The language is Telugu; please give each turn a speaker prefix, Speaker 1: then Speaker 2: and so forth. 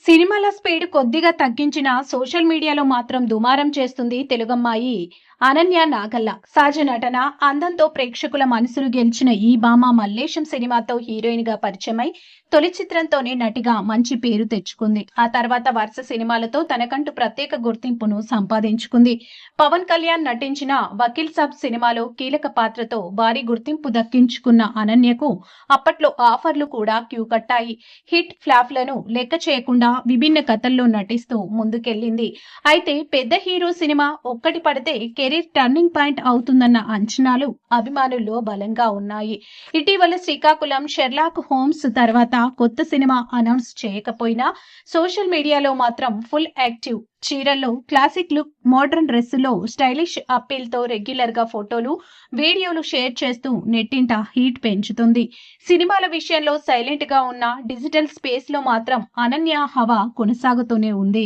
Speaker 1: సినిమాల స్పీడ్ కొద్దిగా తగ్గించిన సోషల్ మీడియాలో మాత్రం దుమారం చేస్తుంది తెలుగమ్మాయి అనన్య నాగల్ల. సహజ నటన, అందంతో ప్రేక్షకుల మనసులు గెలిచిన ఈ భామ మల్లేశం సినిమాతో హీరోయిన్ గా పరిచయమై తొలి చిత్రంతోనే నటిగా మంచి పేరు తెచ్చుకుంది. ఆ తర్వాత వరుస సినిమాలతో తనకంటూ ప్రత్యేక గుర్తింపును సంపాదించుకుంది. పవన్ కళ్యాణ్ నటించిన వకీల్ సాబ్ సినిమాలో కీలక పాత్రతో భారీ గుర్తింపు దక్కించుకున్న అనన్యకు అప్పట్లో ఆఫర్లు కూడా క్యూ కట్టాయి. హిట్ ఫ్లాప్లను లెక్క చేయకుండా విభిన్న కథల్లో నటిస్తూ ముందుకెళ్లింది. అయితే పెద్ద హీరో సినిమా ఒక్కటి పడితే కెరీర్ టర్నింగ్ పాయింట్ అవుతుందన్న అంచనాలు అభిమానుల్లో బలంగా ఉన్నాయి. ఇటీవల శ్రీకాకుళం షెర్లాక్ హోమ్స్ తర్వాత కొత్త సినిమా అనౌన్స్ చేయకపోయినా సోషల్ మీడియాలో మాత్రం ఫుల్ యాక్టివ్. చీరల్లో క్లాసిక్ లుక్, మోడర్న్ డ్రెస్సులో స్టైలిష్ అప్పీల్ తో రెగ్యులర్ గా ఫోటోలు, వీడియోలు షేర్ చేస్తూ నెట్టింట హీట్ పెంచుతుంది. సినిమాల విషయంలో సైలెంట్ గా ఉన్న డిజిటల్ స్పేస్ లో మాత్రం అనన్య హవా కొనసాగుతూనే ఉంది.